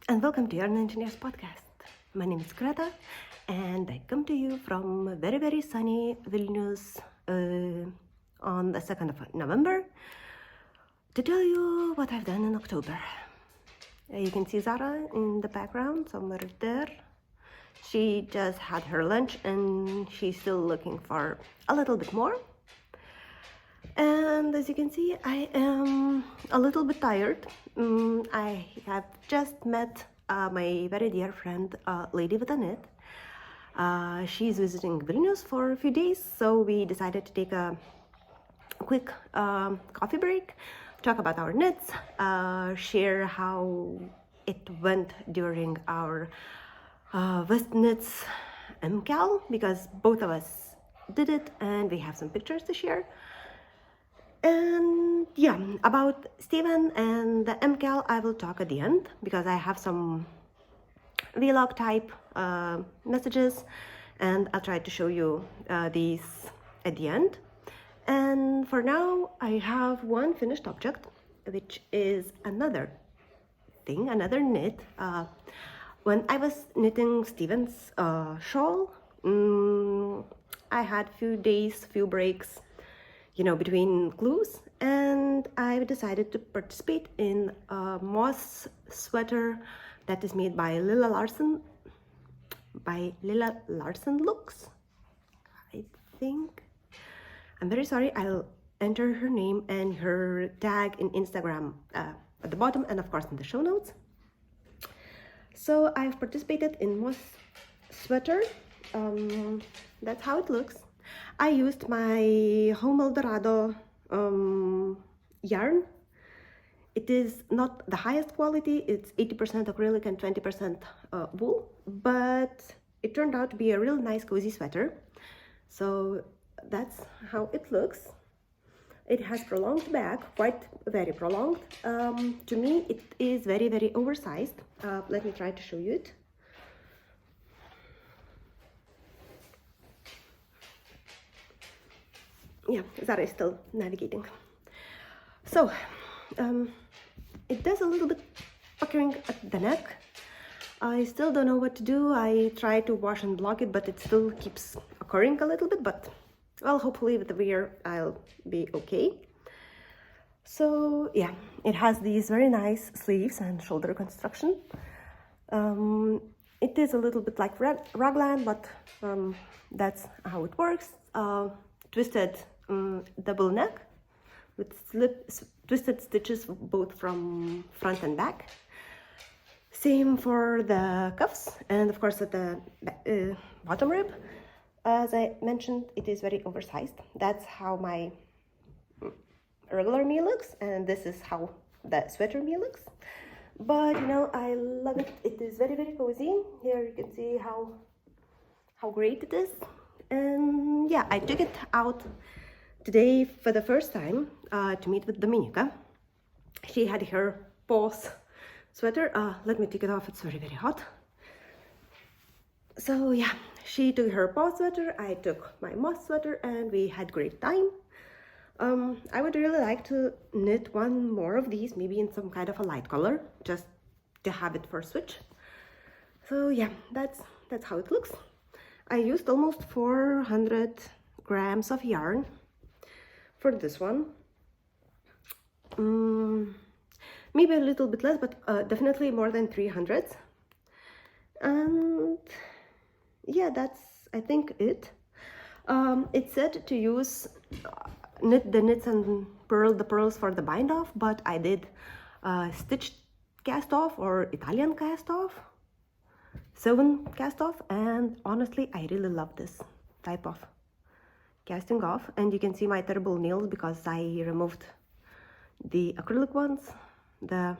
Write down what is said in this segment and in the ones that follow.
and welcome to Yarn Engineers podcast. My name is Greta, and I come to you from very, very sunny Vilnius on the 2nd of November to tell you what I've done in October. You can see Zara in the background, somewhere there. She just had her lunch and she's still looking for a little bit more. And as you can see, I am a little bit tired. I have just met my very dear friend, Lady with a Knit. She's visiting Vilnius for a few days, so we decided to take a quick coffee break, talk about our knits, share how it went during our West Knits MKAL, because both of us did it and we have some pictures to share. And yeah, about Steven and the MKAL I will talk at the end, because I have some vlog type messages and I'll try to show you these at the end. And for now I have one finished object, which is another thing, another knit. When I was knitting Steven's shawl, I had few days, few breaks, between glues, and I decided to participate in a moss sweater that is made by Lilla Larson Looks, I think. I'm very sorry, I'll enter her name and her tag in Instagram at the bottom and of course in the show notes. So I've participated in moss sweater. That's how it looks. I used my Home Eldorado yarn. It is not the highest quality, it's 80% acrylic and 20% wool, but it turned out to be a real nice cozy sweater. So that's how it looks. It has prolonged back, quite very prolonged. To me, it is very, very oversized. Let me try to show you it. Yeah, Zara is still navigating. So, it does a little bit puckering at the neck. I still don't know what to do. I try to wash and block it, but it still keeps occurring a little bit, but well, hopefully with the wear I'll be okay. So yeah, it has these very nice sleeves and shoulder construction. It is a little bit like raglan, but that's how it works. Twisted double neck with twisted stitches both from front and back. Same for the cuffs and of course at the bottom rib. As I mentioned, it is very oversized. That's how my regular me looks, and this is how the sweater me looks. But I love it. It is very, very cozy. Here you can see how great it is. And yeah, I took it out today for the first time to meet with Dominika. She had her paws sweater. Let me take it off, it's very, very hot. So yeah, she took her paw sweater, I took my moss sweater, and we had great time. I would really like to knit one more of these, maybe in some kind of a light color, just to have it for a switch. So yeah, that's how it looks. I used almost 400 grams of yarn for this one. Maybe a little bit less, but definitely more than 300. And yeah, that's I think it. It said to use knit the knits and purl the pearls for the bind off, but I did stitched cast off or Italian cast off, sewn cast off, and honestly I really love this type of casting off. And you can see my terrible nails because I removed the acrylic ones, the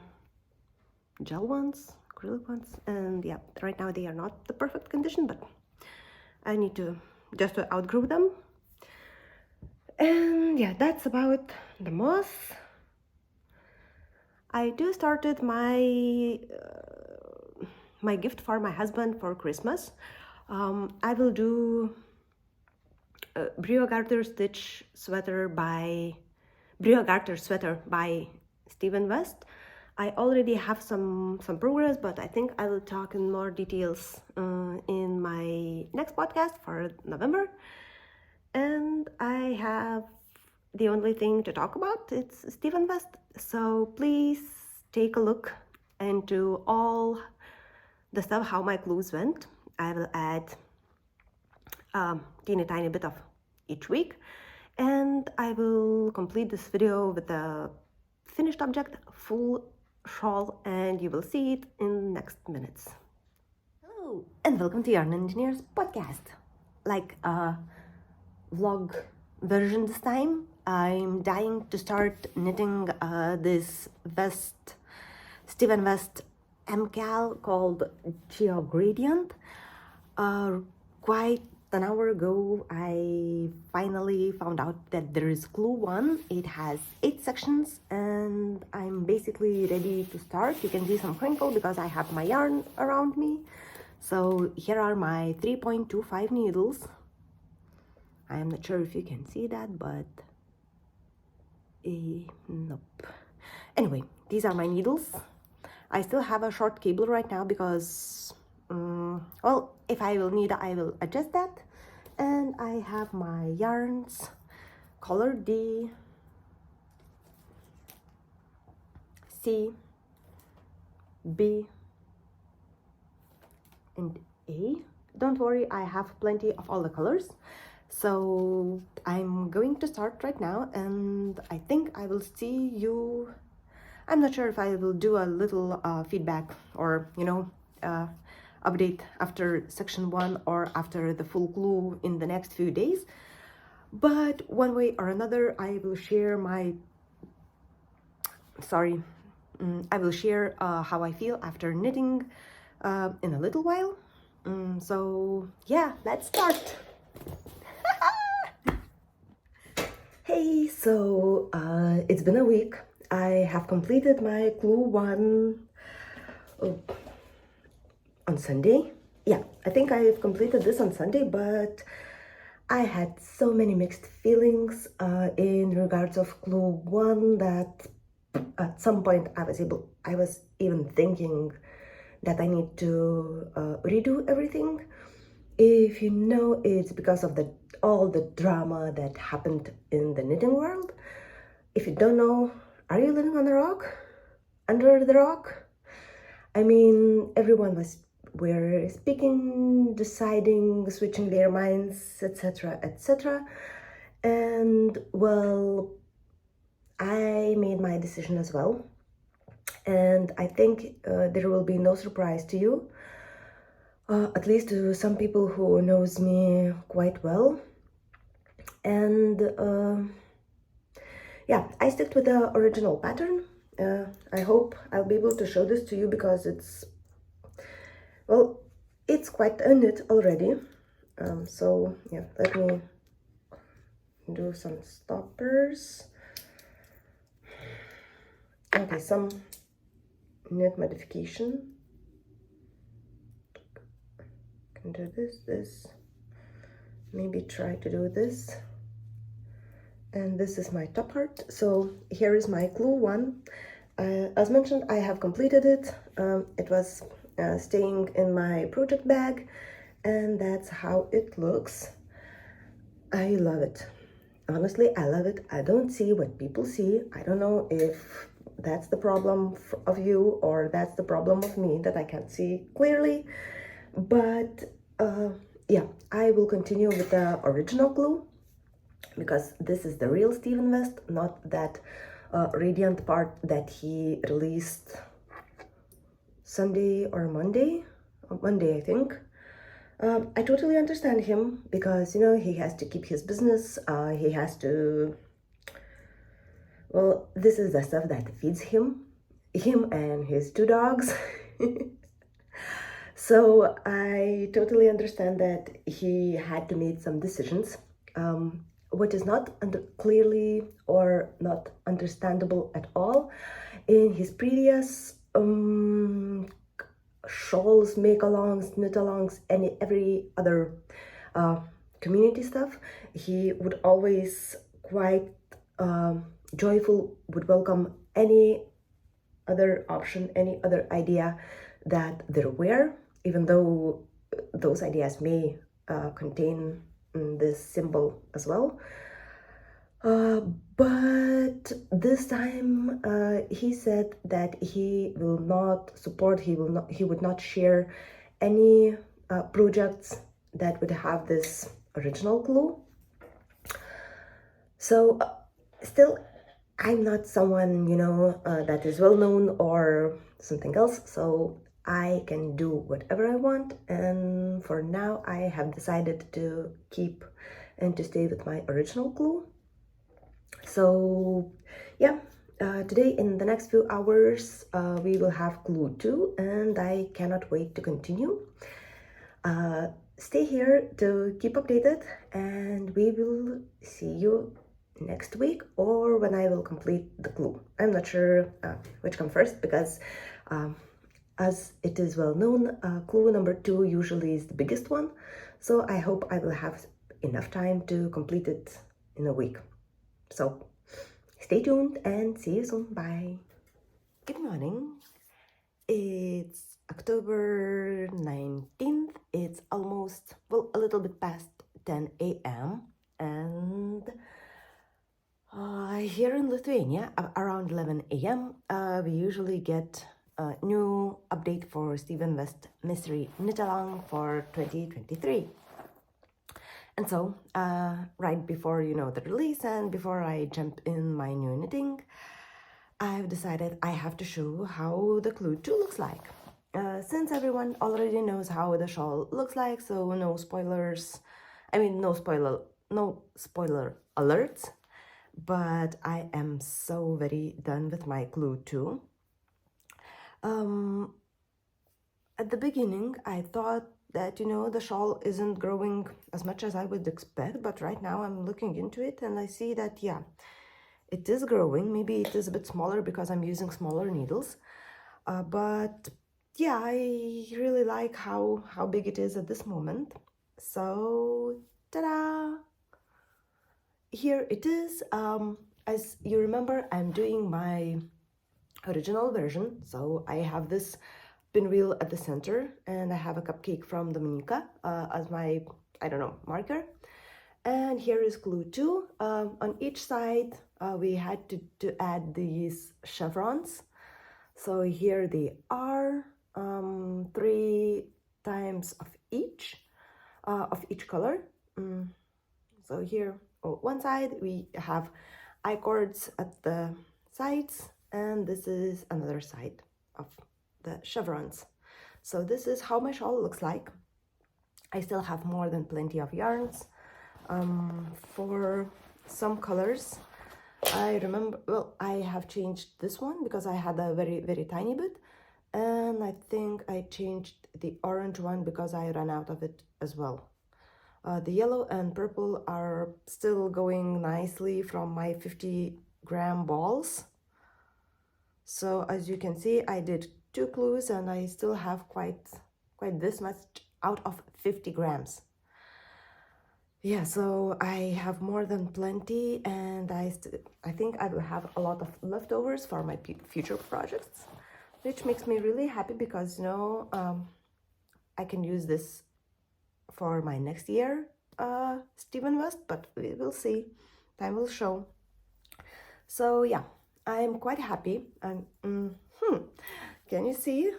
gel ones, acrylic ones, and yeah, right now they are not the perfect condition, but I need to just to outgrow them. And yeah, that's about the moss. I do started my my gift for my husband for Christmas. I will do Brio Garter sweater by Steven West. I already have some progress, but I think I will talk in more details in my next podcast for November. And I have the only thing to talk about, it's Stephen West. So please take a look into all the stuff, how my clues went. I will add tiny bit of each week, and I will complete this video with a finished object, full shawl, and you will see it in next minutes. Hello, and welcome to Yarn Engineers podcast. Like a vlog version this time. I'm dying to start knitting this vest, Stephen West MKAL called Geo Gradient. Quite an hour ago, I finally found out that there is clue 1. It has 8 sections, and I'm basically ready to start. You can see some crinkle because I have my yarn around me. So here are my 3.25 needles. I am not sure if you can see that, but nope. Anyway, these are my needles. I still have a short cable right now because, well, if I will need, I will adjust that. And I have my yarns, color D, C, B, and A. Don't worry, I have plenty of all the colors. So I'm going to start right now, and I think I will see you. I'm not sure if I will do a little feedback or, update after section 1 or after the full clue in the next few days. But one way or another, I will share I will share how I feel after knitting in a little while. So yeah, let's start. Hey, so it's been a week. I have completed my clue 1 on Sunday. Yeah, I think I have completed this on Sunday, but I had so many mixed feelings in regards of clue 1 that at some point I was even thinking that I need to redo everything. If you know, it's because of all the drama that happened in the knitting world. If you don't know, are you living on a rock? Under the rock? I mean, everyone were speaking, deciding, switching their minds, etc., etc. And well, I made my decision as well. And I think there will be no surprise to you, at least to some people who knows me quite well. And yeah, I stick with the original pattern. I hope I'll be able to show this to you because it's quite a knit already. So yeah, let me do some stoppers. Okay, some knit modification. Can do this, maybe try to do this. And this is my top part. So here is my clue 1. As mentioned, I have completed it. It was staying in my project bag, and that's how it looks. I love it. Honestly, I love it. I don't see what people see. I don't know if that's the problem of you or that's the problem of me that I can't see clearly. But yeah, I will continue with the original clue, because this is the real Stephen West, not that radiant part that he released Sunday or Monday, I think. I totally understand him because, he has to keep his business, he has to, well, this is the stuff that feeds him and his 2 dogs. So I totally understand that he had to make some decisions. What is not clearly or not understandable at all in his previous shawls, make-alongs, knit-alongs, and every other community stuff, he would always quite joyful, would welcome any other option, any other idea that there were, even though those ideas may contain this symbol as well. But this time he said that he will not support, he would not share any projects that would have this original clue. So still, I'm not someone, that is well known or something else, so I can do whatever I want, and for now I have decided to keep and to stay with my original clue. So yeah, today in the next few hours we will have clue 2, and I cannot wait to continue. Stay here to keep updated, and we will see you next week or when I will complete the clue. I'm not sure which comes first, because as it is well known, clue number 2 usually is the biggest one, so I hope I will have enough time to complete it in a week. So stay tuned and see you soon. Bye. Good morning. It's October 19th. It's almost, well, a little bit past 10 a.m. and here in Lithuania, around 11 a.m., we usually get a new update for Steven West Mystery Knit-Along for 2023. And so, right before, the release and before I jump in my new knitting, I've decided I have to show how the clue 2 looks like. Since everyone already knows how the shawl looks like, so no spoilers, no spoiler alerts, but I am so very done with my clue 2. At the beginning, I thought that, the shawl isn't growing as much as I would expect, but right now I'm looking into it and I see that, yeah, it is growing. Maybe it is a bit smaller because I'm using smaller needles, but yeah, I really like how big it is at this moment. So, ta-da! Here it is. As you remember, I'm doing my original version, so I have this pinwheel at the center, and I have a cupcake from Dominica as my, marker. And here is clue 2. On each side, we had to add these chevrons. So here they are, 3 times of each color. So here, one side, we have I-cords at the sides, and this is another side of the chevrons. So this is how my shawl looks like. I still have more than plenty of yarns. For some colors, I remember, well, I have changed this one because I had a very, very tiny bit, and I think I changed the orange one because I ran out of it as well. The yellow and purple are still going nicely from my 50-gram balls. So as you can see, I did 2 clues and I still have quite this much out of 50 grams. Yeah, so I have more than plenty, and I think I will have a lot of leftovers for my future projects, which makes me really happy because, I can use this for my next year Steven West, but we will see. Time will show. So yeah, I'm quite happy. Can you see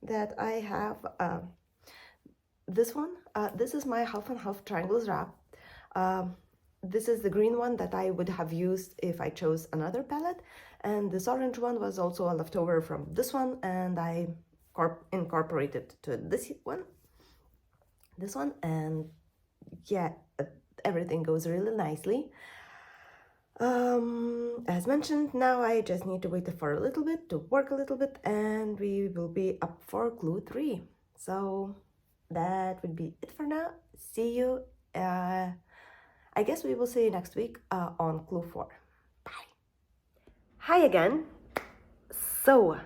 that I have this one? This is my half and half triangles wrap. This is the green one that I would have used if I chose another palette, and this orange one was also a leftover from this one, and I incorporated to this one, and yeah, everything goes really nicely. As mentioned, now I just need to wait for a little bit to work a little bit, and we will be up for clue 3. So that would be it for now. See you. I guess we will see you next week on clue 4. Bye. Hi again. So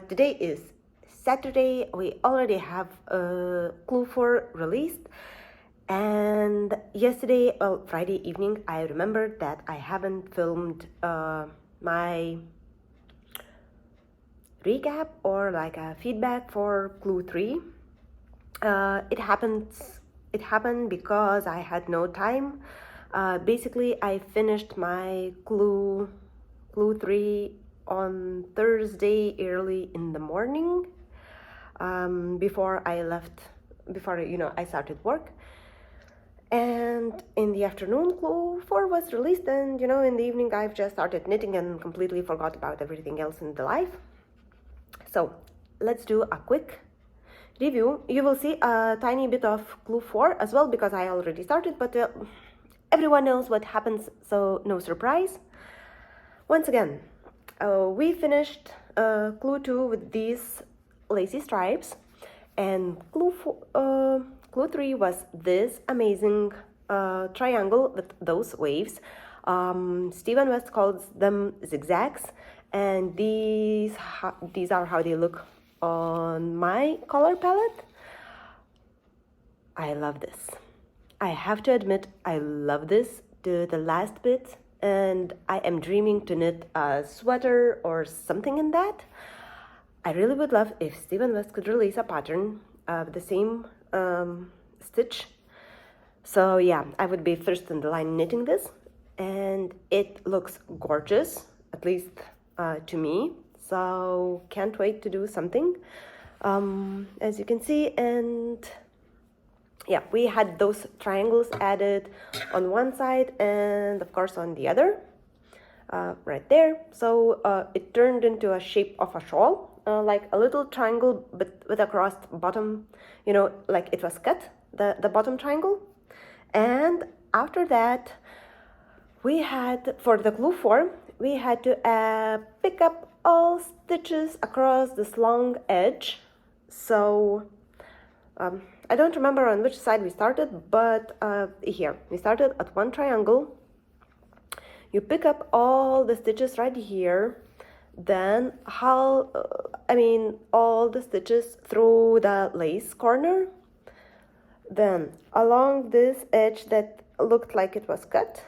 today is Saturday. We already have clue 4 released. And yesterday, well, Friday evening, I remembered that I haven't filmed my recap or like a feedback for clue 3. It happened because I had no time. Basically, I finished my clue 3 on Thursday early in the morning, before I started work. And in the afternoon, clue 4 was released, and in the evening I've just started knitting and completely forgot about everything else in the life. So let's do a quick review. You will see a tiny bit of clue 4 as well, because I already started, but everyone knows what happens, so no surprise. Once again, we finished clue 2 with these lacy stripes, and clue 3 was this amazing triangle with those waves. Stephen West calls them zigzags, and these are how they look on my color palette. I love this. I have to admit, I love this to the last bit, and I am dreaming to knit a sweater or something in that. I really would love if Stephen West could release a pattern of the same stitch. So yeah, I would be first in the line knitting this, and it looks gorgeous, at least to me. So can't wait to do something, as you can see. And yeah, we had those triangles added on one side and of course on the other, right there. So it turned into a shape of a shawl, like a little triangle but with a crossed bottom, like it was cut, the bottom triangle. And after that, we had, for the clue 4, we had to pick up all stitches across this long edge. So I don't remember on which side we started, but here we started at one triangle. You pick up all the stitches right here, then all the stitches through the lace corner, then along this edge that looked like it was cut,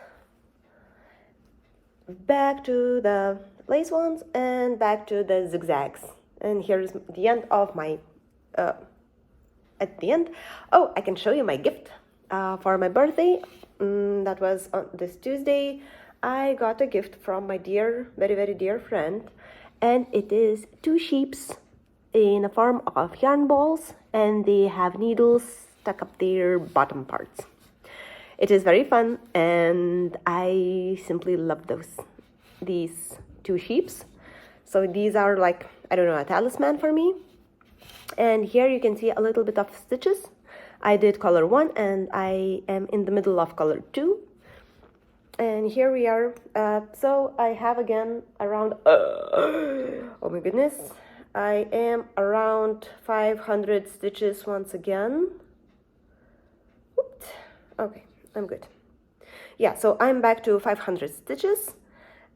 back to the lace ones, and back to the zigzags. And here's the end of my at the end. Oh, I can show you my gift for my birthday. That was on this Tuesday. I got a gift from my dear, very, very dear friend, and it is 2 sheeps in a form of yarn balls, and they have needles stuck up their bottom parts. It is very fun, and I simply love these 2 sheeps. So these are like, I don't know, a talisman for me. And here you can see a little bit of stitches. I did color 1 and I am in the middle of color 2. And here we are. So I have again around, oh my goodness, I am around 500 stitches once again. Oops. Okay, I'm good. Yeah, so I'm back to 500 stitches,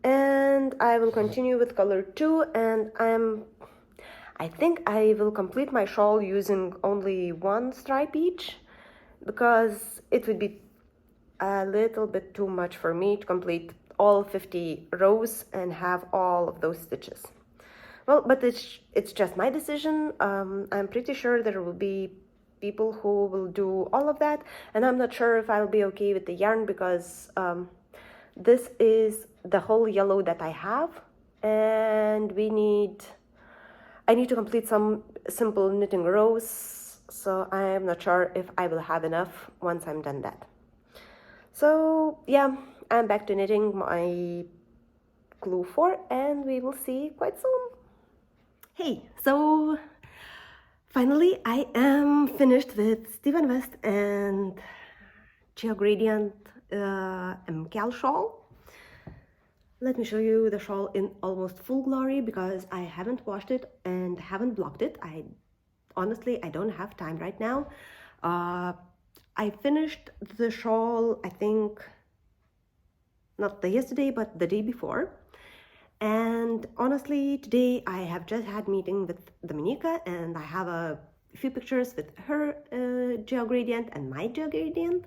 and I will continue with color 2, and I think I will complete my shawl using only 1 stripe each, because it would be a little bit too much for me to complete all 50 rows and have all of those stitches. Well, but it's just my decision. I'm pretty sure there will be people who will do all of that, and I'm not sure if I'll be okay with the yarn, because this is the whole yellow that I have, and I need to complete some simple knitting rows, so I'm not sure if I will have enough once I'm done that. So yeah, I'm back to knitting my clue 4, and we will see quite soon. Hey, so finally I am finished with Stephen West and Geogradient MKAL shawl. Let me show you the shawl in almost full glory, because I haven't washed it and haven't blocked it. Honestly, I don't have time right now. I finished the shawl, I think, not yesterday, but the day before. And honestly, today I have just had a meeting with Dominika, and I have a few pictures with her Geogradient and my Geogradient.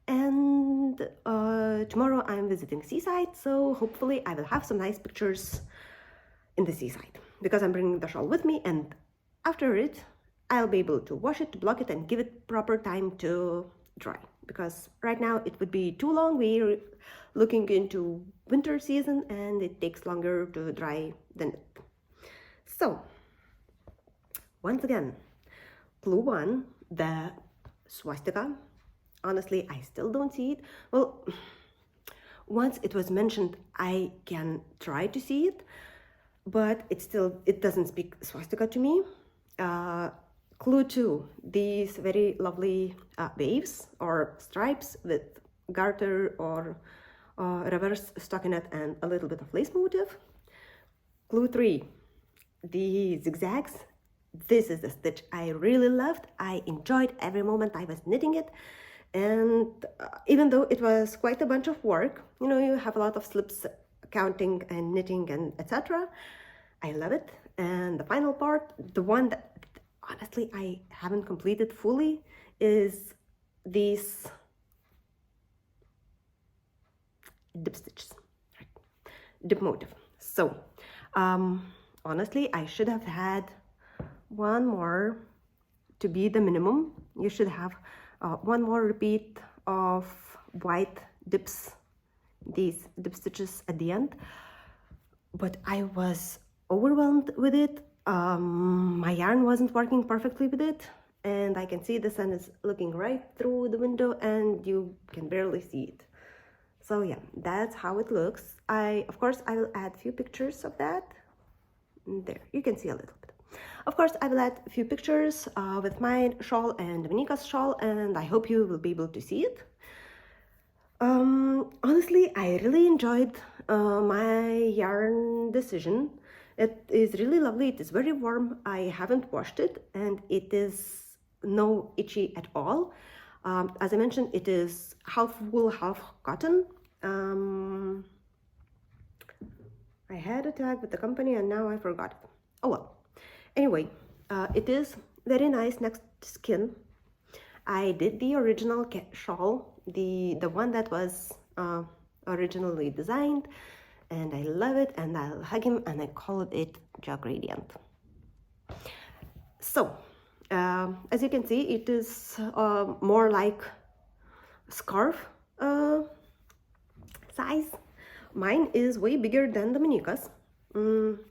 And tomorrow I'm visiting Seaside, so hopefully I will have some nice pictures in the Seaside, because I'm bringing the shawl with me, and after it I'll be able to wash it, to block it, and give it proper time to dry, because right now it would be too long. We're looking into winter season and it takes longer to dry than it. So once again, clue 1, the swastika. Honestly, I still don't see it. Well, once it was mentioned, I can try to see it, but it doesn't speak swastika to me. Clue 2, these very lovely waves or stripes with garter or reverse stockinette and a little bit of lace motif. Clue 3, the zigzags. This is the stitch I really loved. I enjoyed every moment I was knitting it, and even though it was quite a bunch of work, you know, you have a lot of slips, counting and knitting and etc., I love it. And the final part, the one that honestly I haven't completed fully, is these dip stitches, right? Dip motif. So honestly, I should have had one more to be the minimum. You should have one more repeat of white dips, these dip stitches at the end, but I was overwhelmed with it. My yarn wasn't working perfectly with it, and I can see the sun is looking right through the window and you can barely see it. So yeah, that's how it looks. Of course I will add a few pictures of that. There, you can see a little bit. Of course, I will add a few pictures with my shawl and Dominika's shawl, and I hope you will be able to see it. Honestly, I really enjoyed my yarn decision. It is really lovely. It is very warm. I haven't washed it, and it is no itchy at all. As I mentioned, it is half wool, half cotton. I had a tag with the company and now I forgot it. Oh well. Anyway, it is very nice next skin. I did the original shawl, the one that was originally designed, and I love it, and I'll hug him, and I call it Jog Radiant. So as you can see, it is more like scarf size. Mine is way bigger than Dominika's.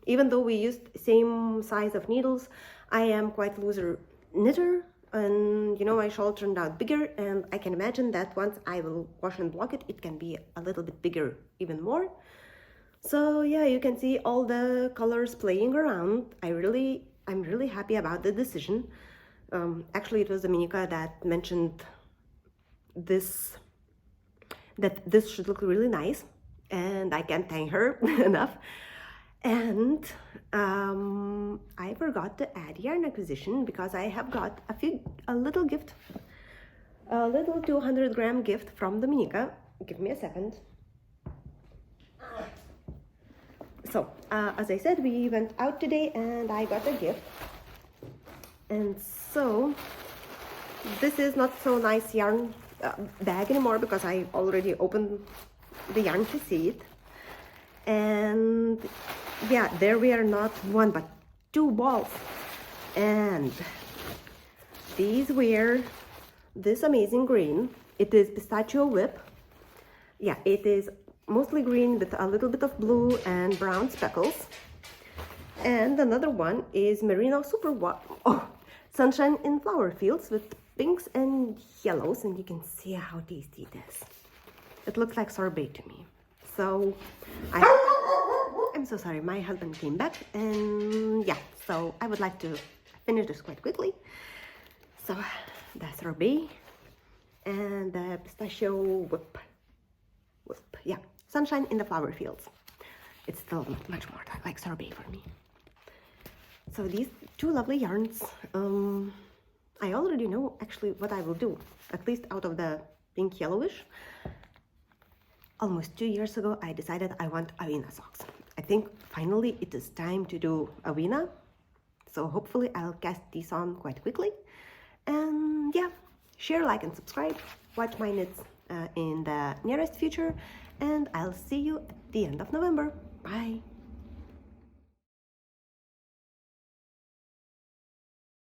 Even though we used same size of needles, I am quite looser knitter, and you know, my shawl turned out bigger, and I can imagine that once I will wash and block it, it can be a little bit bigger even more. So yeah, you can see all the colors playing around. I'm really happy about the decision. Actually, it was Dominika that mentioned this, that this should look really nice, and I can't thank her enough. And I forgot to add yarn acquisition, because I have got a little gift, a little 200-gram gift from Dominika. Give me a second. So as I said, we went out today and I got a gift, and so this is not so nice yarn bag anymore, because I already opened the yarn to see it. And yeah, there were not one but 2 balls, and these were this amazing green. It is pistachio whip. Yeah, it is mostly green with a little bit of blue and brown speckles. And another one is merino sunshine in flower fields with pinks and yellows, and you can see how tasty it is. It looks like sorbet to me. So I'm so sorry, my husband came back, and yeah, so I would like to finish this quite quickly. So the sorbet and the pistachio whip, yeah, sunshine in the flower fields. It's still much more like sorbet for me. So these 2 lovely yarns, I already know actually what I will do, at least out of the pink yellowish. Almost 2 years ago, I decided I want Avena socks. I think finally it is time to do Avena. So hopefully I'll cast these on quite quickly. And yeah, share, like, and subscribe. Watch my knits in the nearest future. And I'll see you at the end of November. Bye.